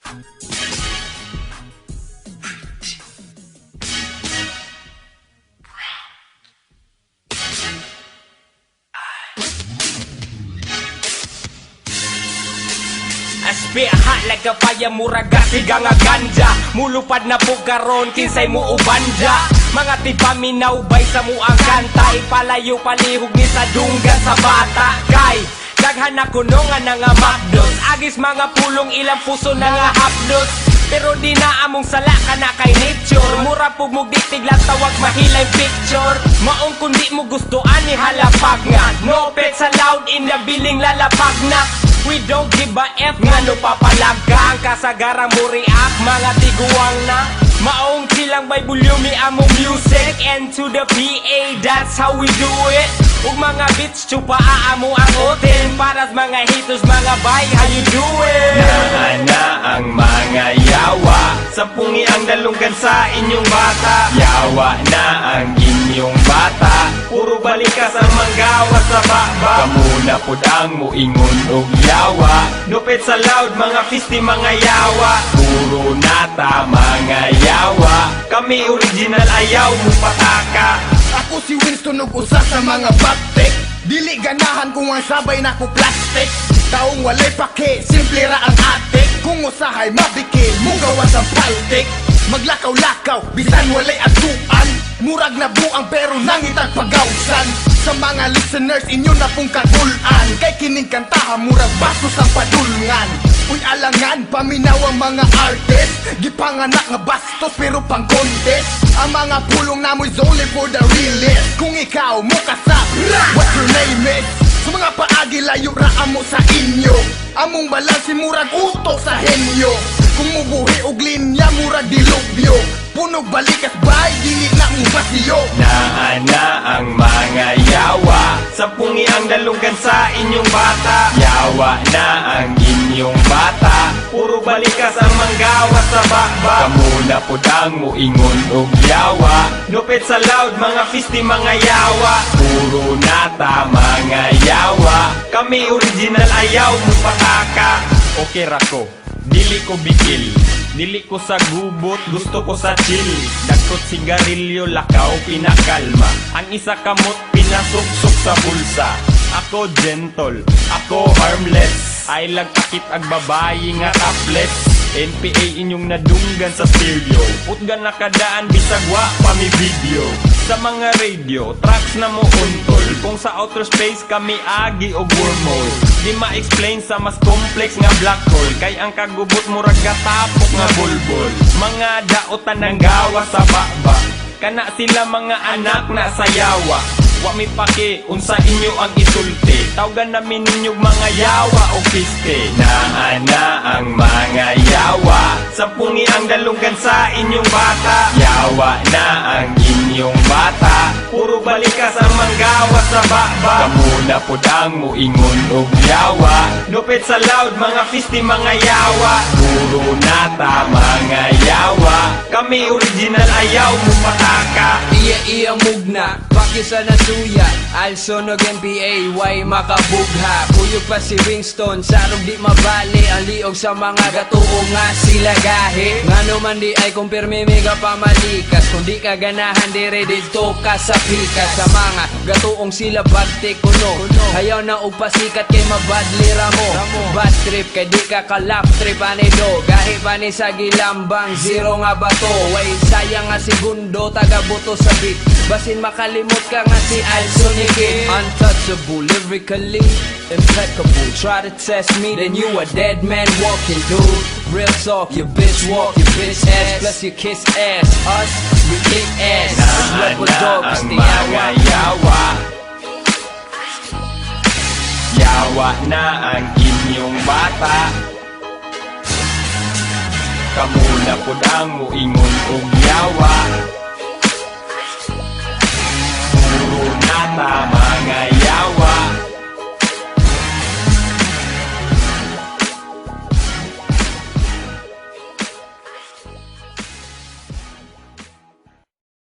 Aspiha like a fire muraga siga nga ganja. Mulupad na po karon kinsay mo ubanja. Mga tipaminaw bay sa muang kanta. Ipalayo palihog ni sa dungga sa bata. Kay daghan na kuno nga nga mapdos. Agis mga pulong ilang puso na nga hapdos. Pero di na among sala ka na kay nature. Mura po mo ditiglas tawag mahilay picture. Maong kundi mo gusto ani halapag nga. No pet sa loud in the billing lalapag na. We don't give a F nga no papalag ka. Ang kasagara mo react mga tiguang na. Maong silang by volume among music. And to the PA that's how we do it. Ug mga beats chupa aamo ang oten. Para sa mga haters mga bay how you do it. Na ang mga yawa. Sampungi ang dalunggan sa inyong bata. Yawa na ang inyong bata. Puro balikas ang manggawa sa baba. Kamuna pud ang muingon og yawa. Nupit sa loud mga fisti mga yawa. Puro nata mga yawa. Kami original ayaw mo pataka. Ako si Winston ug usa sa mga backtek. Dili ganahan kung ang sabay na ko plastic. Taong walay pake, simple ra ang atik. Kung usahay mabikil, mugawas ang paltik. Maglakaw-lakaw, bisan walay atuan. Murag na buang pero nangitag pagawsan. Sa mga listeners, inyo na pong kagulan. Kay kining kantaha, murag basos ang padulngan. Uy alangan, paminaw ang mga artist. Gipanganak nga bastos pero pang contest. Ang mga pulong namoy only for the realist. Kung ikaw mo kasap, what your name is? Sa mga paagi layo ra amo sa inyo. Among balansi murag utok sa henyo. Kung mubuhi og linya murag dilubyo. Punog balikas bay, dili na mo basiyo. Na ang mga yawa. Sampungi ang dalunggan sa inyong bata. Yawa na ang inyong bata. Puro balikas ang manggawa sa baba. Kamuna pud ang muingon og yawa. Nupit sa loud mga fisti mga yawa. Puro nata mga yawa. Kami original ayaw mo pataka. Okay rako, dili ko bigil. Dili ko sa gubot, gusto ko sa chill. Dagkot sigarilyo, lakaw, pinakalma. Ang isa kamot, pinasuksok sa bulsa. Ako gentle, ako harmless. Ay lagtakip ag babayi nga topless. NPA inyong nadunggan sa stereo. Utgan nakadaan bisag wa pa mi video. Sa mga radio, tracks na mo untol. Kung sa outer space kami agi o wormhole. Di ma-explain sa mas complex nga black hole. Kay ang kagubot murag gatapok nga bulbul. Mga daotan ng gawa sa baba. Kana sila mga anak na sayawa. Wa mi pake, unsa inyo ang isulti. Tawgan namin ninyong mga yawa o piste. Na ang mga yawa. Sampungi ang dalunggan sa inyong bata. Yawa na ang inyong bata. Puro balikas ang manggawa sa baba. Kamuna pud ang muingon og yawa. Nupit sa loud mga fisti mga yawa. Puro nata mga yawa. Kami original ayaw mo pataka. Iya mugna, pakisa na suya. Alson og NPA, way makabugha. Puyog pa si Winston, sarong di mabali. Ang liog sa mga gatuong nga sila gahe. Ngano man di ay kumpirme mega pamalikas. Kung di ka ganahan dire dito ka sa pikas. Sa mga gatuong sila bagte kuno. Hayaw na og pasikat kay mabadli ramo. Bad trip kay di ka kalap trip anido. Gahe pa ni sa gilambang zero nga bato. Way sayang nga segundo taga buto sa beat. Basin makalimot ka nga si Alson Ike. Untouchable, lyrically impeccable. Try to test me, then you a dead man walking, dude. Real talk, your bitch walk, your bitch ass, plus you kiss ass. Us, we kick ass. Na ang mga yawa. Yawa na ang inyong bata. Kamuna pud ang muingon og yawa. Puro nata